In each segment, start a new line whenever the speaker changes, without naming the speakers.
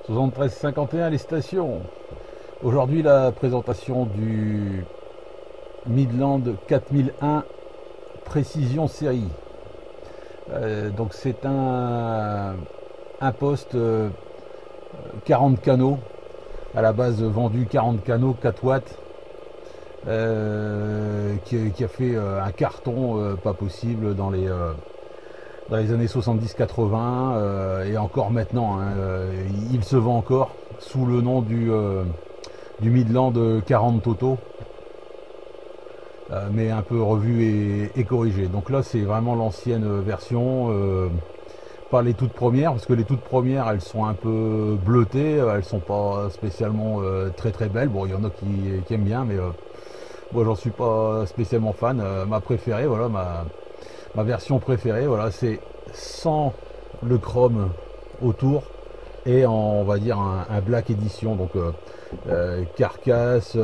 73-51 les stations. Aujourd'hui la présentation du Midland 4001 précision série. Donc c'est un poste 40 canaux, à la base vendu 40 canaux 4 watts, qui a fait un carton pas possible dans les années 70-80 et encore maintenant, hein, il se vend encore sous le nom du Midland 40 Toto, mais un peu revu et corrigé. Donc là c'est vraiment l'ancienne version, pas les toutes premières, parce que les toutes premières elles sont un peu bleutées, elles sont pas spécialement très très belles. Bon, il y en a qui aiment bien, mais moi j'en suis pas spécialement fan. Ma préférée, voilà, ma version préférée, voilà, c'est sans le chrome autour et en, on va dire un black edition, donc carcasse,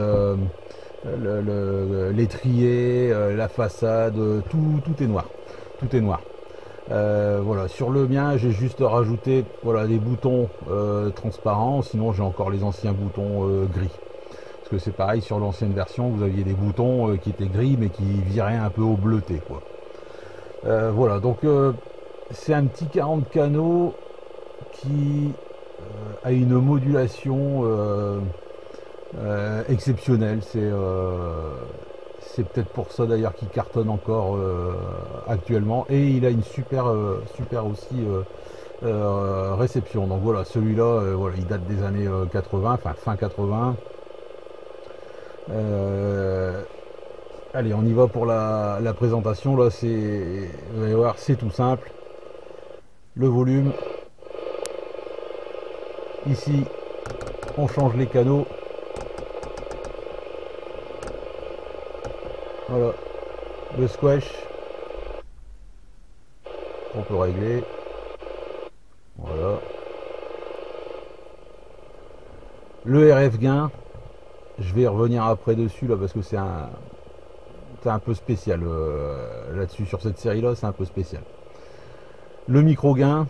l'étrier, la façade, tout est noir, tout est noir. Voilà, sur le mien j'ai juste rajouté, voilà, des boutons transparents, sinon j'ai encore les anciens boutons gris, parce que c'est pareil, sur l'ancienne version vous aviez des boutons qui étaient gris mais qui viraient un peu au bleuté, quoi. Voilà, donc c'est un petit 40 canaux qui a une modulation exceptionnelle. C'est peut-être pour ça d'ailleurs qu'il cartonne encore actuellement. Et il a une super aussi réception. Donc voilà, celui-là, voilà, il date des années 80, enfin fin 80. Allez, on y va pour la présentation. Là, vous allez voir, c'est tout simple. Le volume. Ici, on change les canaux. Voilà, le squash. On peut régler. Voilà. Le RF gain. Je vais revenir après dessus là parce que c'est un peu spécial là-dessus, sur cette série là, c'est un peu spécial. Le micro gain.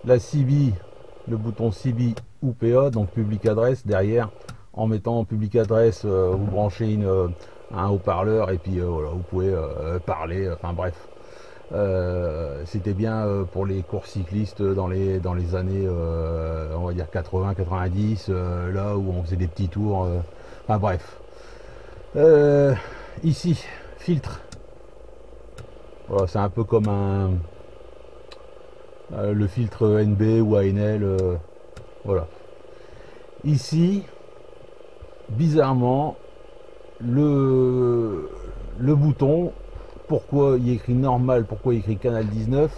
La CB, le bouton CB ou PA, donc public adresse derrière. En mettant public adresse, vous branchez un haut-parleur et puis voilà, vous pouvez parler, enfin bref. C'était bien pour les courses cyclistes dans les années on va dire 80-90, là où on faisait des petits tours, enfin bref. Ici, filtre, voilà, c'est un peu comme le filtre NB ou ANL, voilà. Ici, bizarrement, le bouton, pourquoi il est écrit normal, pourquoi il est écrit canal 19?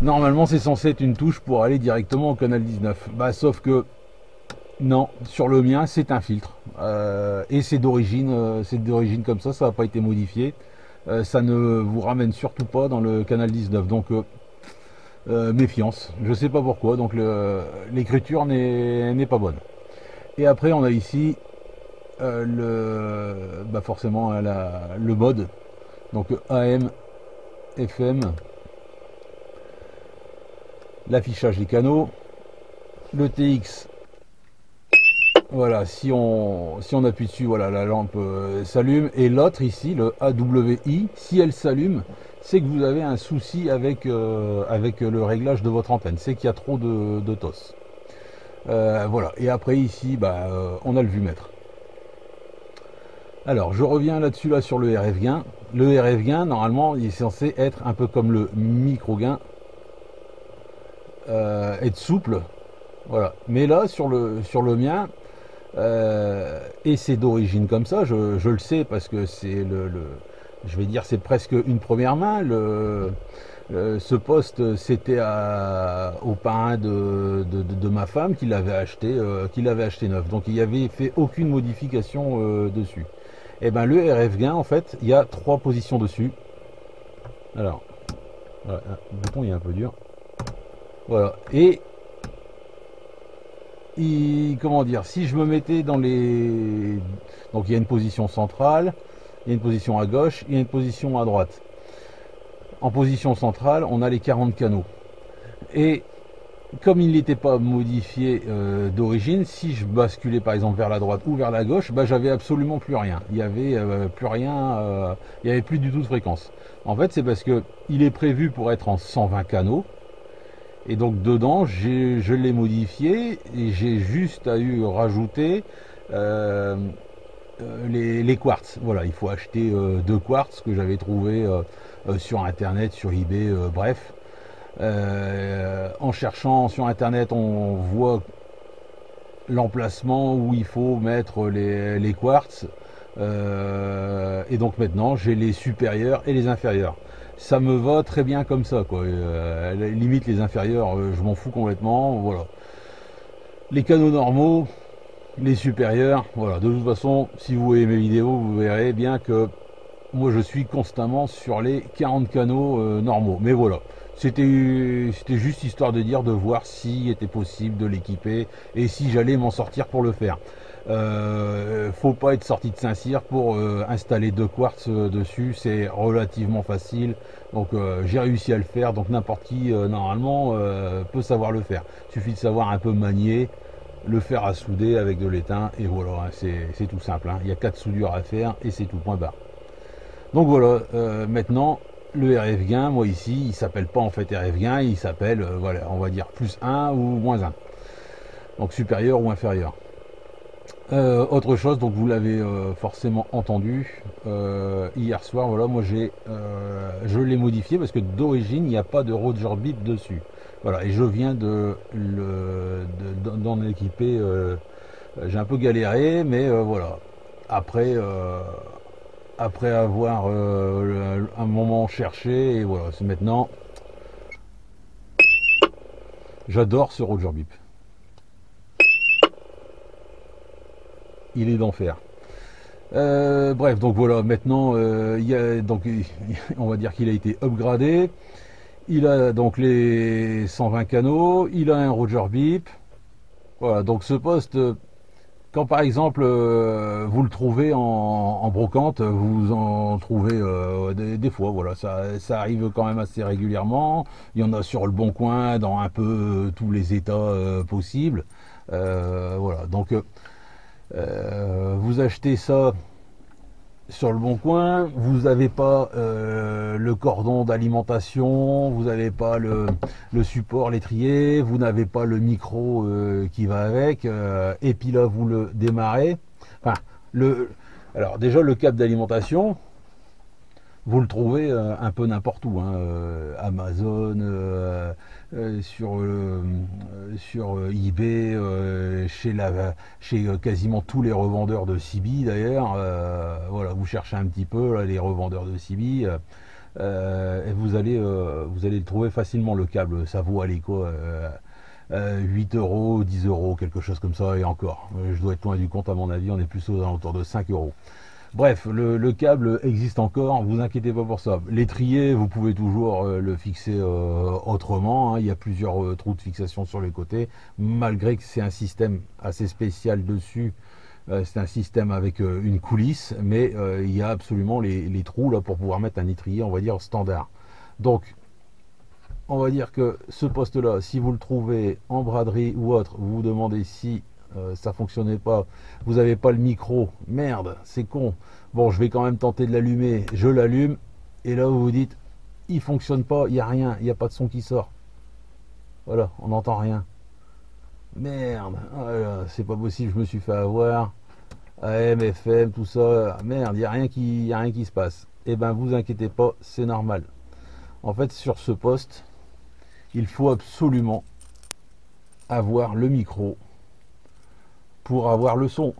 Normalement c'est censé être une touche pour aller directement au canal 19. Bah sauf que non, sur le mien c'est un filtre. Et c'est d'origine comme ça n'a pas été modifié. Ça ne vous ramène surtout pas dans le canal 19. Donc méfiance, je sais pas pourquoi, donc l'écriture n'est pas bonne. Et après on a ici forcément le mode, donc AM, FM, l'affichage des canaux, le TX. Voilà, si on appuie dessus, voilà, la lampe s'allume. Et l'autre ici, le AWI, si elle s'allume, c'est que vous avez un souci avec le réglage de votre antenne, c'est qu'il y a trop de TOS. Voilà, et après ici, on a le vumètre. Alors, je reviens là-dessus, là, sur le RF gain. Le RF gain, normalement, il est censé être un peu comme le micro gain, être souple. Voilà. Mais là, sur le mien, et c'est d'origine comme ça, je le sais parce que c'est je vais dire, c'est presque une première main. Ce poste, c'était au parrain de ma femme qui l'avait acheté neuf. Donc il n'y avait fait aucune modification dessus. Et ben le RF gain, en fait, il y a 3 positions dessus. Alors, voilà, le bouton il est un peu dur. Voilà. Et comment dire, si je me mettais dans les... Donc il y a une position centrale, il y a une position à gauche, il y a une position à droite. En position centrale, on a les 40 canaux. Et comme il n'était pas modifié d'origine, si je basculais par exemple vers la droite ou vers la gauche, bah, j'avais absolument plus rien. Il y avait plus rien, il n'y avait plus du tout de fréquence. En fait, c'est parce que il est prévu pour être en 120 canaux, et donc dedans, je l'ai modifié et j'ai juste à eu rajouter euh, les quartz. Voilà, il faut acheter deux quartz que j'avais trouvé sur internet, sur eBay, bref. En cherchant sur internet, on voit l'emplacement où il faut mettre les quartz. Et donc maintenant, j'ai les supérieurs et les inférieurs. Ça me va très bien comme ça, quoi. Limite les inférieurs, je m'en fous complètement. Voilà. Les canaux normaux, les supérieurs, voilà. De toute façon, si vous voyez mes vidéos, vous verrez bien que moi je suis constamment sur les 40 canaux normaux. Mais voilà, c'était juste histoire de dire, de voir s'il était possible de l'équiper et si j'allais m'en sortir pour le faire. Faut pas être sorti de Saint-Cyr pour installer deux quartz dessus, c'est relativement facile. Donc j'ai réussi à le faire, donc n'importe qui normalement peut savoir le faire. Il suffit de savoir un peu manier, le faire à souder avec de l'étain et voilà, hein, c'est tout simple, hein. Il y a 4 soudures à faire et c'est tout, point barre. Donc voilà, maintenant le RF gain, moi ici, il s'appelle pas en fait RF gain, il s'appelle, voilà, on va dire plus 1 ou moins 1. Donc supérieur ou inférieur. Autre chose, donc vous l'avez forcément entendu hier soir, voilà, moi je l'ai modifié parce que d'origine il n'y a pas de Roger Bip dessus. Voilà, et je viens d'en équiper. J'ai un peu galéré, mais voilà. Après, après avoir un moment cherché, et voilà, c'est maintenant. J'adore ce Roger Bip. Il est d'enfer. Bref, donc voilà, maintenant, donc, on va dire qu'il a été upgradé. Il a donc les 120 canaux, il a un Roger Bip. Voilà, donc ce poste, quand par exemple vous le trouvez en brocante, vous en trouvez des fois, voilà, ça arrive quand même assez régulièrement. Il y en a sur le Bon Coin, dans un peu tous les états possibles. Voilà, donc vous achetez ça sur le Bon Coin, vous n'avez pas le cordon d'alimentation, vous n'avez pas le support l'étrier, vous n'avez pas le micro qui va avec, et puis là vous le démarrez. Enfin, alors déjà le câble d'alimentation, vous le trouvez un peu n'importe où, hein, Amazon, sur eBay, chez quasiment tous les revendeurs de CB d'ailleurs. Voilà, vous cherchez un petit peu là, les revendeurs de CB, et vous allez le trouver facilement, le câble. Ça vaut, allez quoi, 8 euros, 10 euros, quelque chose comme ça, et encore. Je dois être loin du compte, à mon avis, on est plus aux alentours de 5 euros. Bref, le câble existe encore, vous inquiétez pas pour ça. L'étrier, vous pouvez toujours le fixer autrement, hein. Il y a plusieurs trous de fixation sur les côtés, malgré que c'est un système assez spécial dessus. C'est un système avec une coulisse, mais il y a absolument les trous là pour pouvoir mettre un étrier, on va dire, standard. Donc, on va dire que ce poste-là, si vous le trouvez en braderie ou autre, vous vous demandez si ça fonctionnait pas, vous n'avez pas le micro, merde, c'est con. Bon, je vais quand même tenter de l'allumer, je l'allume, et là vous vous dites, il fonctionne pas, il n'y a rien, il n'y a pas de son qui sort. Voilà, on n'entend rien. Merde, voilà, c'est pas possible, je me suis fait avoir. AM, FM, tout ça, merde, y a rien qui se passe. Eh ben, vous inquiétez pas, c'est normal. En fait, sur ce poste, il faut absolument avoir le micro pour avoir le son.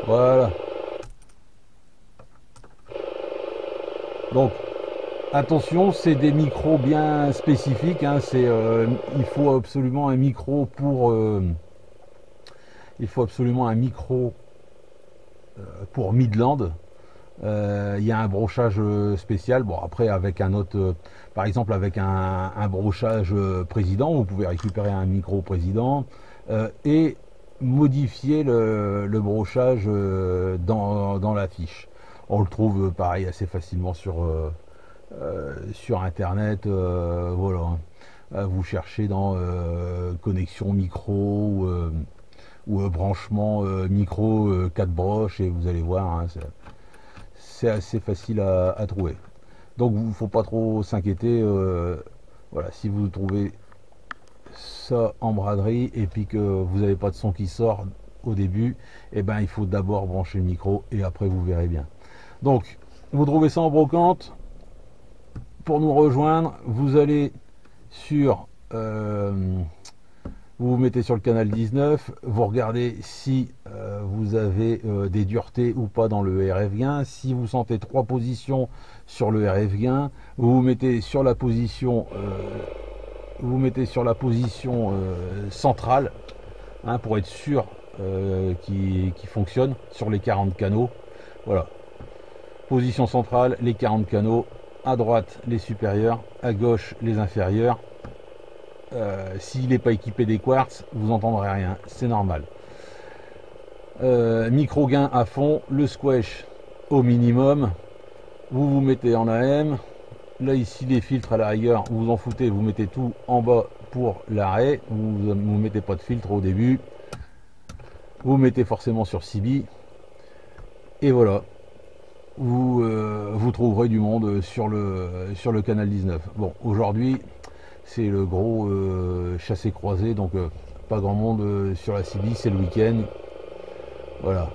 Voilà. Donc, attention, c'est des micros bien spécifiques, hein. Il faut absolument un micro il faut absolument un micro pour Midland. Il y a un brochage spécial. Bon, après, avec un autre, par exemple, avec un brochage président, vous pouvez récupérer un micro président et modifier le brochage dans la fiche. On le trouve pareil assez facilement sur internet. Voilà. vous cherchez dans connexion micro ou branchement micro 4 broches et vous allez voir, hein, c'est assez facile à trouver. Donc il ne faut pas trop s'inquiéter. Voilà, si vous trouvez ça en braderie et puis que vous n'avez pas de son qui sort au début, et ben il faut d'abord brancher le micro et après vous verrez bien. Donc vous trouvez ça en brocante. Pour nous rejoindre, vous allez sur vous vous mettez sur le canal 19, vous regardez si vous avez des duretés ou pas dans le RF gain. Si vous sentez 3 positions sur le RF gain, vous vous mettez sur la position centrale, hein, pour être sûr qui fonctionne sur les 40 canaux. Voilà, position centrale, les 40 canaux, à droite les supérieurs, à gauche les inférieurs. S'il n'est pas équipé des quartz, vous n'entendrez rien, c'est normal. Micro gain à fond, le squash au minimum, vous vous mettez en AM. Là ici les filtres à la rigueur, vous en foutez, vous mettez tout en bas pour l'arrêt, vous ne mettez pas de filtre au début, vous mettez forcément sur CB, et voilà, vous trouverez du monde sur le canal 19. Bon, aujourd'hui c'est le gros chassé-croisé, donc pas grand monde sur la CB, c'est le week-end. Voilà.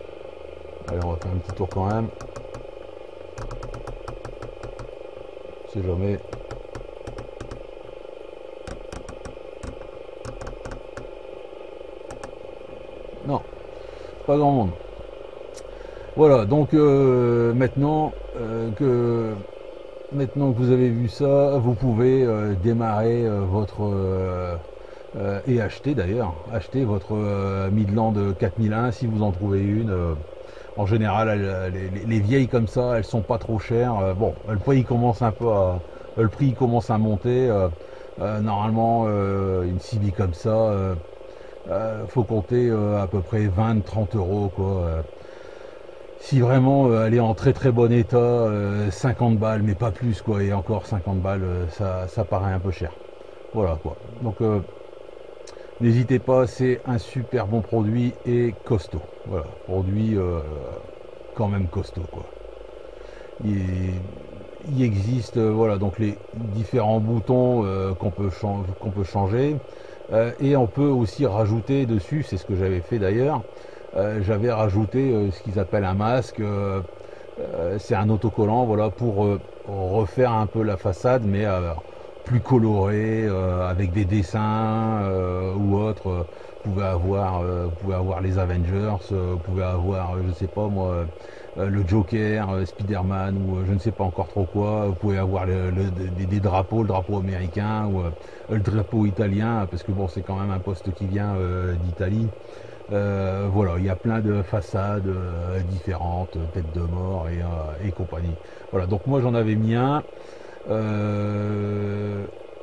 Allez, on va faire un petit tour quand même. On sait jamais. Non, pas grand monde. Voilà, donc maintenant que vous avez vu ça, vous pouvez démarrer et acheter d'ailleurs, votre Midland 4001 si vous en trouvez une. En général, les vieilles comme ça, elles sont pas trop chères. Bon, le prix commence à monter. Normalement, une CB comme ça, faut compter à peu près 20-30 euros, quoi. Si vraiment elle est en très très bon état, 50 balles, mais pas plus, quoi. Et encore 50 balles, ça paraît un peu cher. Voilà, quoi. Donc n'hésitez pas, c'est un super bon produit et costaud. Voilà, produit quand même costaud, quoi. Il existe voilà, donc les différents boutons qu'on peut changer, et on peut aussi rajouter dessus, c'est ce que j'avais fait d'ailleurs. J'avais rajouté ce qu'ils appellent un masque. C'est un autocollant, voilà, pour refaire un peu la façade, mais plus coloré, avec des dessins ou autre. Vous pouvez avoir les Avengers, vous pouvez avoir, je sais pas moi, le Joker, Spider-Man, ou je ne sais pas encore trop quoi. Vous pouvez avoir des drapeaux, le drapeau américain ou le drapeau italien, parce que bon, c'est quand même un poste qui vient d'Italie. Voilà, il y a plein de façades différentes, tête de mort et compagnie. Voilà, donc moi j'en avais mis un.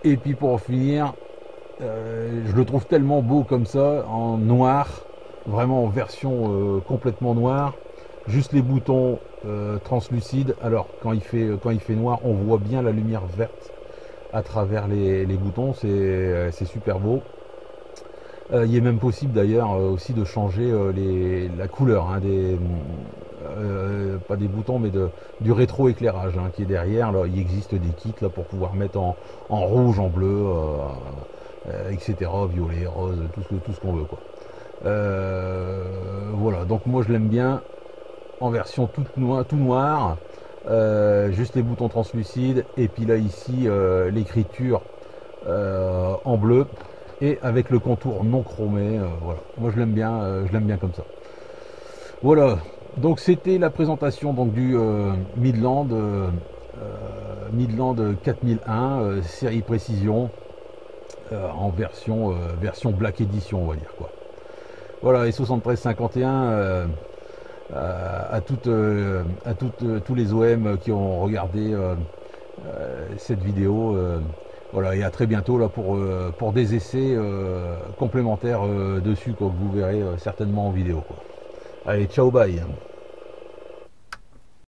Et puis pour finir, je le trouve tellement beau comme ça, en noir, vraiment en version complètement noire. Juste les boutons translucides. Alors quand il fait noir, on voit bien la lumière verte à travers les boutons. C'est super beau. Il est même possible d'ailleurs aussi de changer la couleur, hein, pas des boutons, mais du rétro-éclairage, hein, qui est derrière. Là, il existe des kits là, pour pouvoir mettre en rouge, en bleu, etc., violet, rose, tout ce qu'on veut, quoi. Voilà, donc moi je l'aime bien en version tout noir, juste les boutons translucides, et puis là ici l'écriture en bleu et avec le contour non chromé. Voilà, moi je l'aime bien comme ça. Voilà, donc c'était la présentation donc du Midland 4001 série précision, en version Black Edition, on va dire, quoi. Voilà, et 7351 à tous les OM qui ont regardé cette vidéo. Voilà, et à très bientôt là pour des essais complémentaires dessus, quoi, que vous verrez certainement en vidéo, quoi. Allez, ciao, bye.